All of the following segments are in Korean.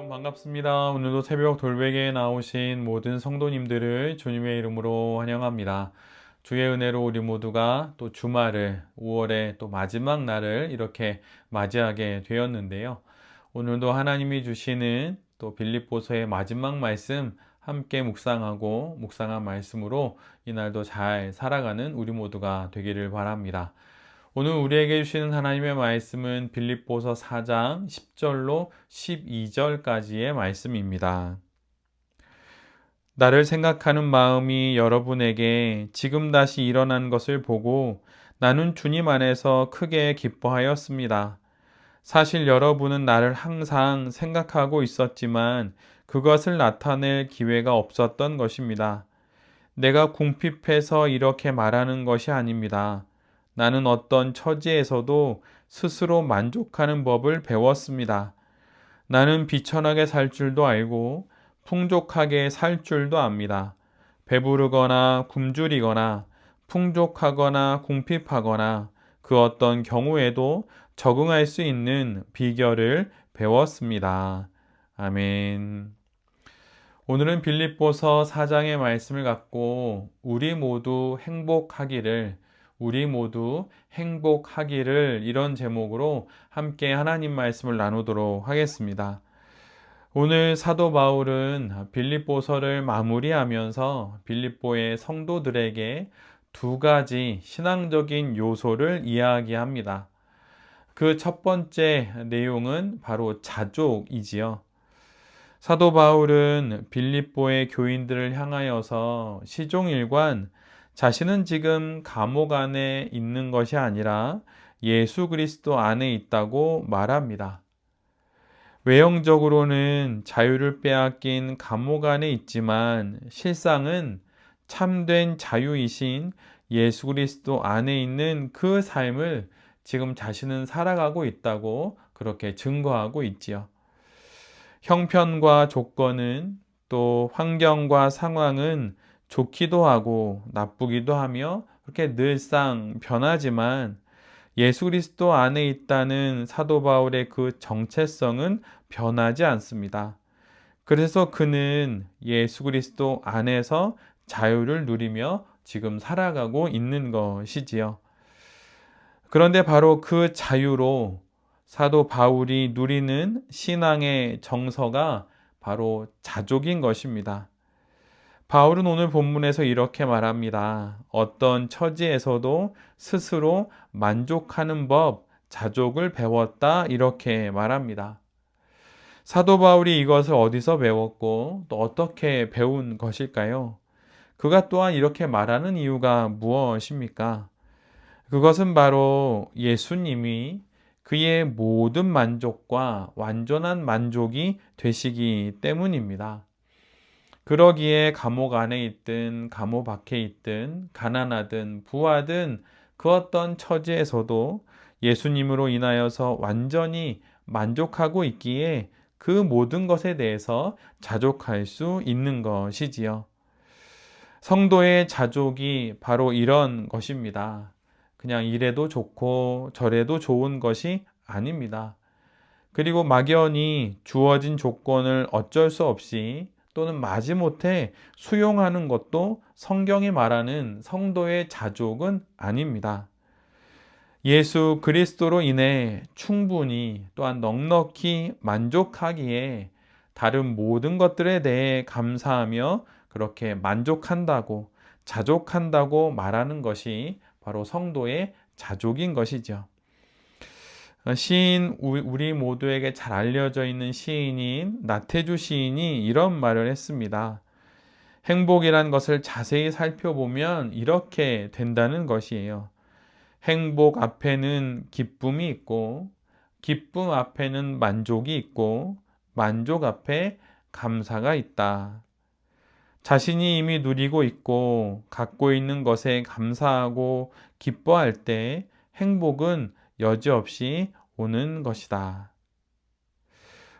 반갑습니다. 오늘도 새벽 돌베개에 나오신 모든 성도님들을 주님의 이름으로 환영합니다. 주의 은혜로 우리 모두가 또 주말을 5월의 또 마지막 날을 이렇게 맞이하게 되었는데요. 오늘도 하나님이 주시는 또 빌립보서의 마지막 말씀 함께 묵상한 말씀으로 이날도 잘 살아가는 우리 모두가 되기를 바랍니다. 오늘 우리에게 주시는 하나님의 말씀은 빌립보서 4장 10절로 12절까지의 말씀입니다. 나를 생각하는 마음이 여러분에게 지금 다시 일어난 것을 보고 나는 주님 안에서 크게 기뻐하였습니다. 사실 여러분은 나를 항상 생각하고 있었지만 그것을 나타낼 기회가 없었던 것입니다. 내가 궁핍해서 이렇게 말하는 것이 아닙니다. 나는 어떤 처지에서도 스스로 만족하는 법을 배웠습니다. 나는 비천하게 살 줄도 알고 풍족하게 살 줄도 압니다. 배부르거나 굶주리거나 풍족하거나 궁핍하거나 그 어떤 경우에도 적응할 수 있는 비결을 배웠습니다. 아멘. 오늘은 빌립보서 4장의 말씀을 갖고 우리 모두 행복하기를 이런 제목으로 함께 하나님 말씀을 나누도록 하겠습니다. 오늘 사도 바울은 빌립보서를 마무리하면서 빌립보의 성도들에게 두 가지 신앙적인 요소를 이야기합니다. 그 첫 번째 내용은 바로 자족이지요. 사도 바울은 빌립보의 교인들을 향하여서 시종일관 자신은 지금 감옥 안에 있는 것이 아니라 예수 그리스도 안에 있다고 말합니다. 외형적으로는 자유를 빼앗긴 감옥 안에 있지만 실상은 참된 자유이신 예수 그리스도 안에 있는 그 삶을 지금 자신은 살아가고 있다고 그렇게 증거하고 있지요. 형편과 조건은 또 환경과 상황은 좋기도 하고 나쁘기도 하며 그렇게 늘상 변하지만 예수 그리스도 안에 있다는 사도 바울의 그 정체성은 변하지 않습니다. 그래서 그는 예수 그리스도 안에서 자유를 누리며 지금 살아가고 있는 것이지요. 그런데 바로 그 자유로 사도 바울이 누리는 신앙의 정서가 바로 자족인 것입니다. 바울은 오늘 본문에서 이렇게 말합니다. 어떤 처지에서도 스스로 만족하는 법, 자족을 배웠다 이렇게 말합니다. 사도 바울이 이것을 어디서 배웠고 또 어떻게 배운 것일까요? 그가 또한 이렇게 말하는 이유가 무엇입니까? 그것은 바로 예수님이 그의 모든 만족과 완전한 만족이 되시기 때문입니다. 그러기에 감옥 안에 있든 감옥 밖에 있든 가난하든 부하든 그 어떤 처지에서도 예수님으로 인하여서 완전히 만족하고 있기에 그 모든 것에 대해서 자족할 수 있는 것이지요. 성도의 자족이 바로 이런 것입니다. 그냥 이래도 좋고 저래도 좋은 것이 아닙니다. 그리고 막연히 주어진 조건을 어쩔 수 없이 또는 마지못해 수용하는 것도 성경이 말하는 성도의 자족은 아닙니다. 예수 그리스도로 인해 충분히 또한 넉넉히 만족하기에 다른 모든 것들에 대해 감사하며 그렇게 만족한다고 자족한다고 말하는 것이 바로 성도의 자족인 것이죠. 시인 우리 모두에게 잘 알려져 있는 시인인 나태주 시인이 이런 말을 했습니다. 행복이란 것을 자세히 살펴보면 이렇게 된다는 것이에요. 행복 앞에는 기쁨이 있고 기쁨 앞에는 만족이 있고 만족 앞에 감사가 있다. 자신이 이미 누리고 있고 갖고 있는 것에 감사하고 기뻐할 때 행복은 여지없이 오는 것이다.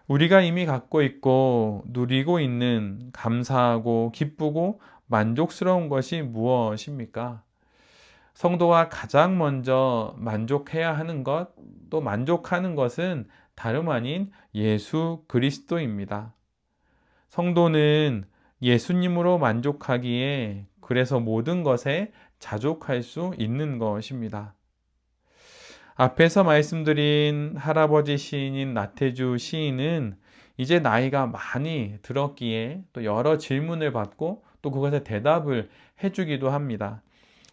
우리가 이미 갖고 있고 누리고 있는 감사하고 기쁘고 만족스러운 것이 무엇입니까? 성도가 가장 먼저 만족해야 하는 것, 또 만족하는 것은 다름 아닌 예수 그리스도입니다. 성도는 예수님으로 만족하기에 그래서 모든 것에 자족할 수 있는 것입니다. 앞에서 말씀드린 할아버지 시인인 나태주 시인은 이제 나이가 많이 들었기에 또 여러 질문을 받고 또 그것에 대답을 해주기도 합니다.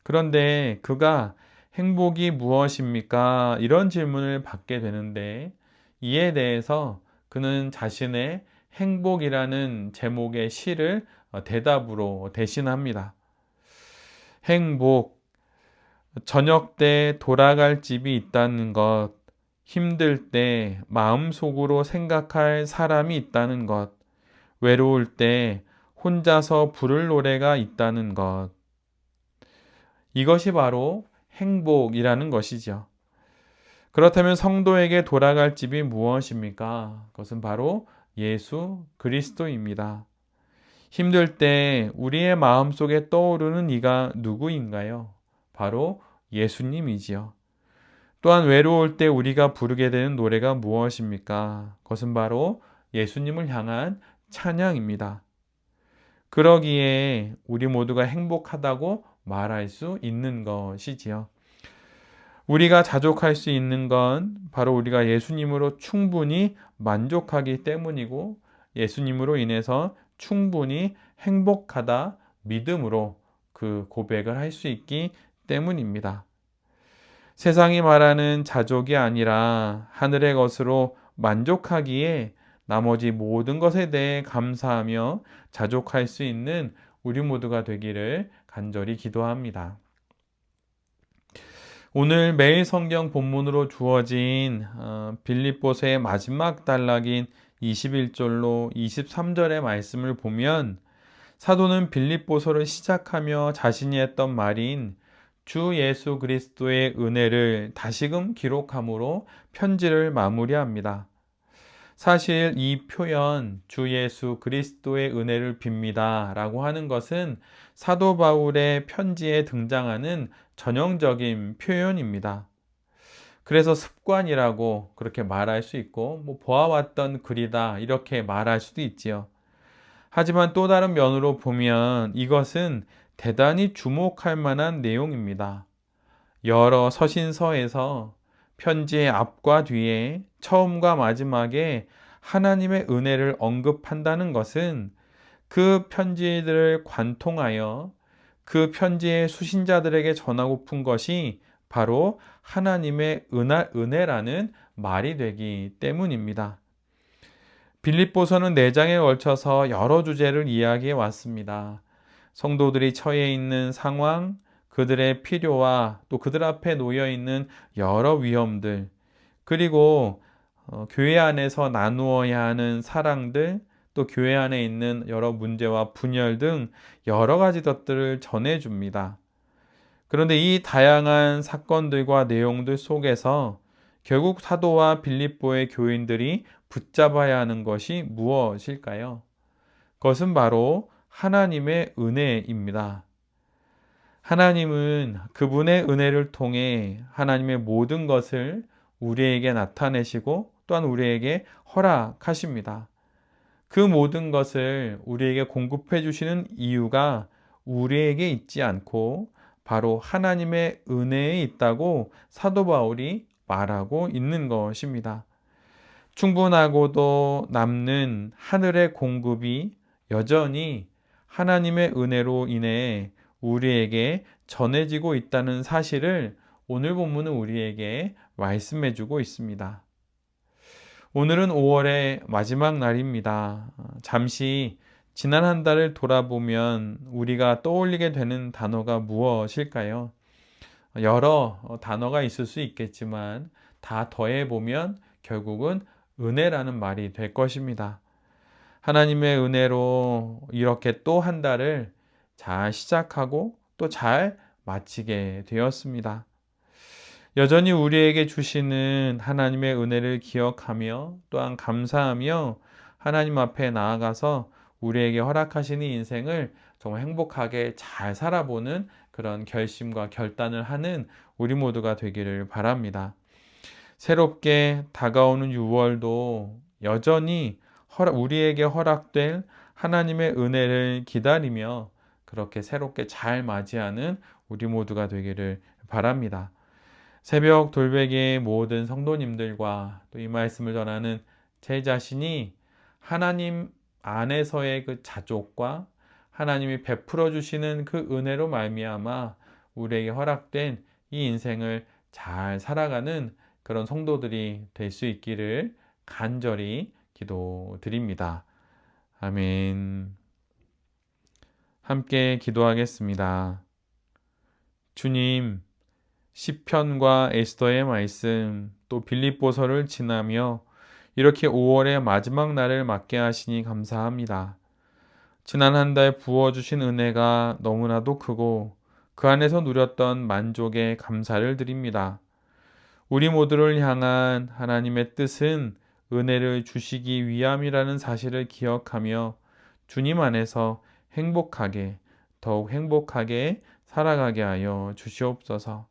그런데 그가 행복이 무엇입니까? 이런 질문을 받게 되는데 이에 대해서 그는 자신의 행복이라는 제목의 시를 대답으로 대신합니다. 행복, 저녁 때 돌아갈 집이 있다는 것, 힘들 때 마음속으로 생각할 사람이 있다는 것, 외로울 때 혼자서 부를 노래가 있다는 것. 이것이 바로 행복이라는 것이죠. 그렇다면 성도에게 돌아갈 집이 무엇입니까? 그것은 바로 예수 그리스도입니다. 힘들 때 우리의 마음속에 떠오르는 이가 누구인가요? 바로 예수님이지요. 또한 외로울 때 우리가 부르게 되는 노래가 무엇입니까? 그것은 바로 예수님을 향한 찬양입니다. 그러기에 우리 모두가 행복하다고 말할 수 있는 것이지요. 우리가 자족할 수 있는 건 바로 우리가 예수님으로 충분히 만족하기 때문이고 예수님으로 인해서 충분히 행복하다 믿음으로 그 고백을 할 수 있기 때문입니다. 세상이 말하는 자족이 아니라 하늘의 것으로 만족하기에 나머지 모든 것에 대해 감사하며 자족할 수 있는 우리 모두가 되기를 간절히 기도합니다. 오늘 매일 성경 본문으로 주어진 빌립보서의 마지막 단락인 21절로 23절의 말씀을 보면 사도는 빌립보서를 시작하며 자신이 했던 말인 주 예수 그리스도의 은혜를 다시금 기록함으로 편지를 마무리합니다. 사실 이 표현 주 예수 그리스도의 은혜를 빕니다 라고 하는 것은 사도 바울의 편지에 등장하는 전형적인 표현입니다. 그래서 습관이라고 그렇게 말할 수 있고 보아왔던 글이다 이렇게 말할 수도 있지요. 하지만 또 다른 면으로 보면 이것은 대단히 주목할 만한 내용입니다. 여러 서신서에서 편지의 앞과 뒤에 처음과 마지막에 하나님의 은혜를 언급한다는 것은 그 편지들을 관통하여 그 편지의 수신자들에게 전하고픈 것이 바로 하나님의 은혜라는 말이 되기 때문입니다. 빌립보서는 4장에 걸쳐서 여러 주제를 이야기해 왔습니다. 성도들이 처해 있는 상황, 그들의 필요와 또 그들 앞에 놓여 있는 여러 위험들, 그리고 교회 안에서 나누어야 하는 사랑들, 또 교회 안에 있는 여러 문제와 분열 등 여러 가지 것들을 전해줍니다. 그런데 이 다양한 사건들과 내용들 속에서 결국 사도와 빌립보의 교인들이 붙잡아야 하는 것이 무엇일까요? 그것은 바로 하나님의 은혜입니다. 하나님은 그분의 은혜를 통해 하나님의 모든 것을 우리에게 나타내시고 또한 우리에게 허락하십니다. 그 모든 것을 우리에게 공급해 주시는 이유가 우리에게 있지 않고 바로 하나님의 은혜에 있다고 사도 바울이 말하고 있는 것입니다. 충분하고도 남는 하늘의 공급이 여전히 하나님의 은혜로 인해 우리에게 전해지고 있다는 사실을 오늘 본문은 우리에게 말씀해 주고 있습니다. 오늘은 5월의 마지막 날입니다. 잠시 지난 한 달을 돌아보면 우리가 떠올리게 되는 단어가 무엇일까요? 여러 단어가 있을 수 있겠지만 다 더해보면 결국은 은혜라는 말이 될 것입니다. 하나님의 은혜로 이렇게 또 한 달을 잘 시작하고 또 잘 마치게 되었습니다. 여전히 우리에게 주시는 하나님의 은혜를 기억하며 또한 감사하며 하나님 앞에 나아가서 우리에게 허락하시는 인생을 정말 행복하게 잘 살아보는 그런 결심과 결단을 하는 우리 모두가 되기를 바랍니다. 새롭게 다가오는 6월도 여전히 우리에게 허락될 하나님의 은혜를 기다리며 그렇게 새롭게 잘 맞이하는 우리 모두가 되기를 바랍니다. 새벽 돌베개의 모든 성도님들과 또 이 말씀을 전하는 제 자신이 하나님 안에서의 그 자족과 하나님이 베풀어 주시는 그 은혜로 말미암아 우리에게 허락된 이 인생을 잘 살아가는 그런 성도들이 될 수 있기를 간절히 기도드립니다. 아멘. 함께 기도하겠습니다. 주님, 시편과 에스더의 말씀, 또 빌립보서를 지나며 이렇게 5월의 마지막 날을 맞게 하시니 감사합니다. 지난 한 달 부어주신 은혜가 너무나도 크고 그 안에서 누렸던 만족에 감사를 드립니다. 우리 모두를 향한 하나님의 뜻은 은혜를 주시기 위함이라는 사실을 기억하며 주님 안에서 행복하게, 더욱 행복하게 살아가게 하여 주시옵소서.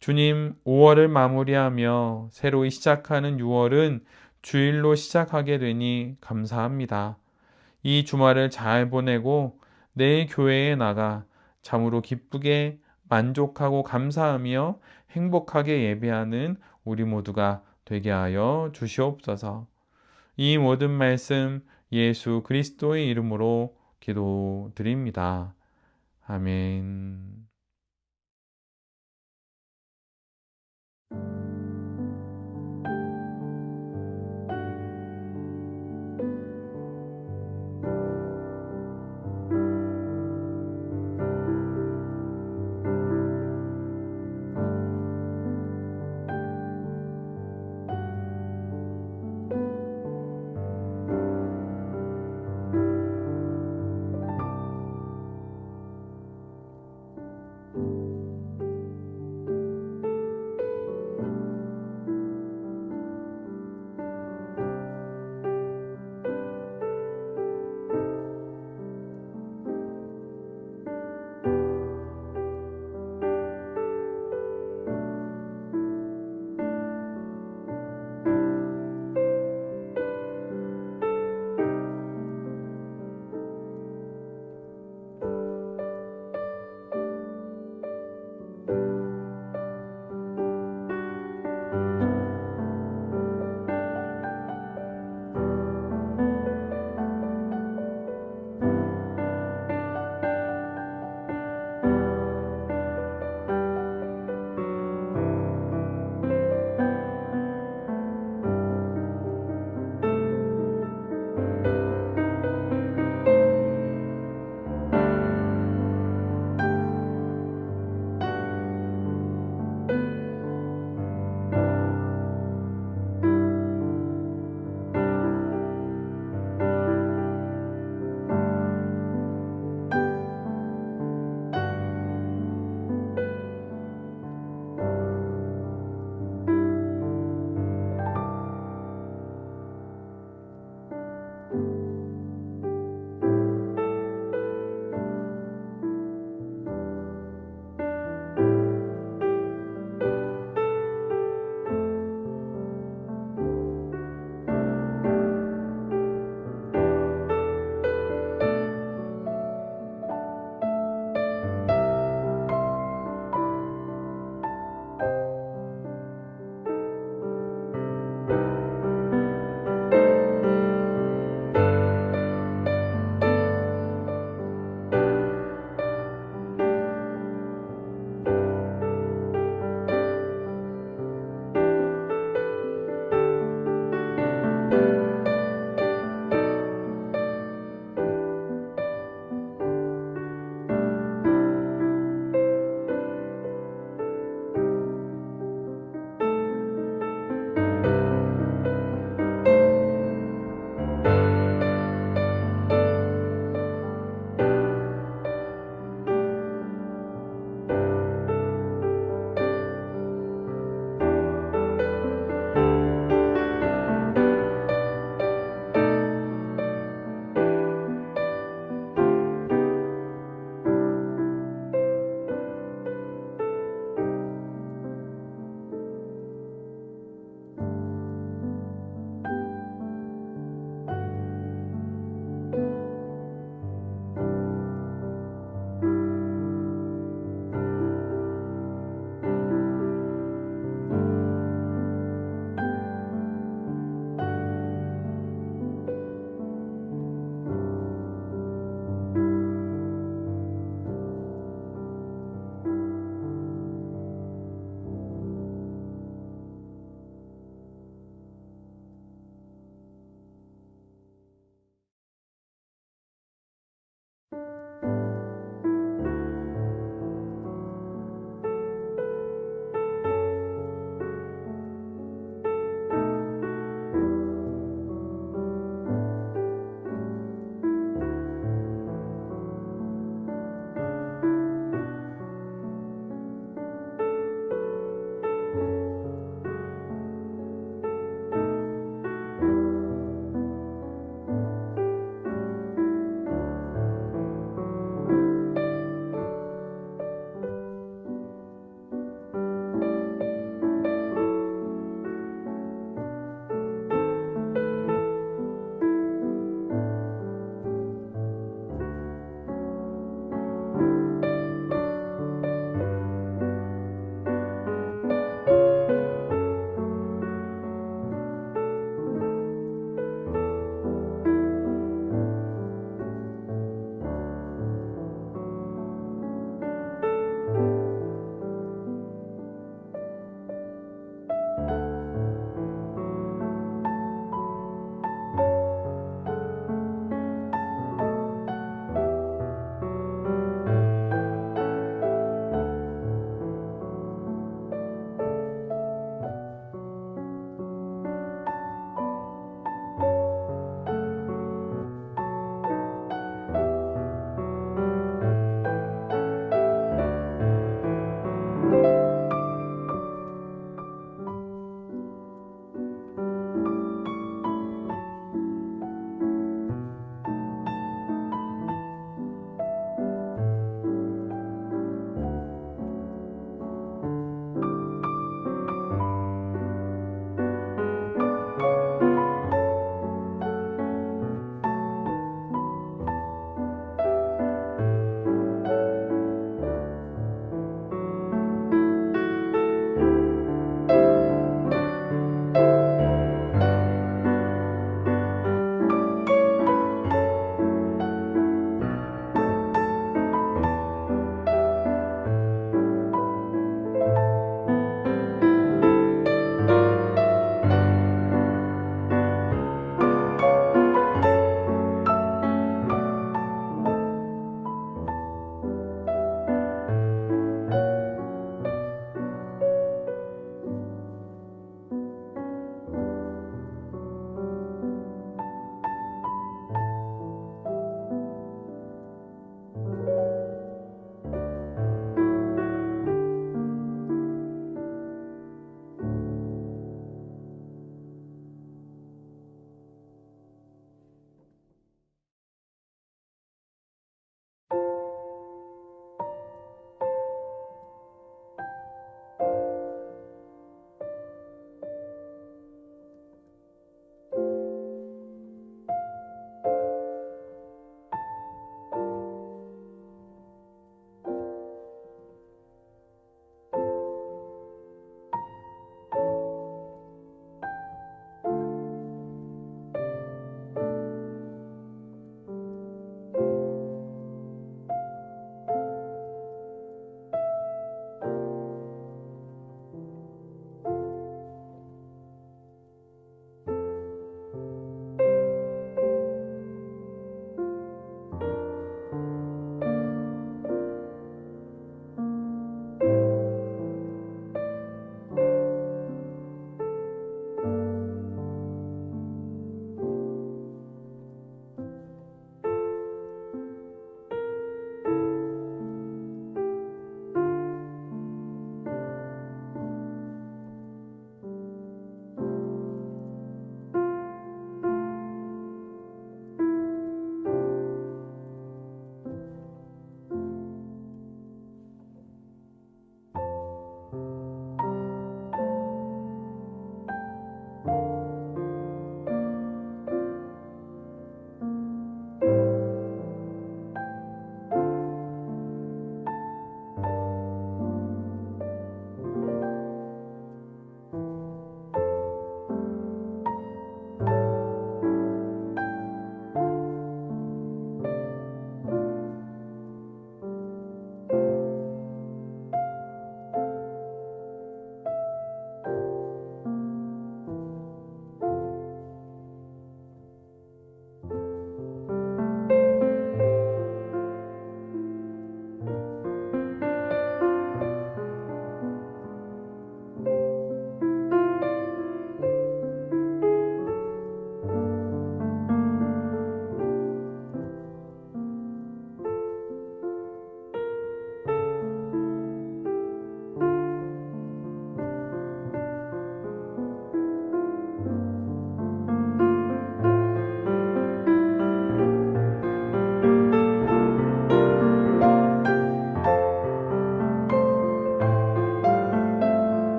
주님, 5월을 마무리하며 새로 시작하는 6월은 주일로 시작하게 되니 감사합니다. 이 주말을 잘 보내고 내일 교회에 나가 참으로 기쁘게 만족하고 감사하며 행복하게 예배하는 우리 모두가 되게 하여 주시옵소서. 이 모든 말씀 예수 그리스도의 이름으로 기도드립니다. 아멘.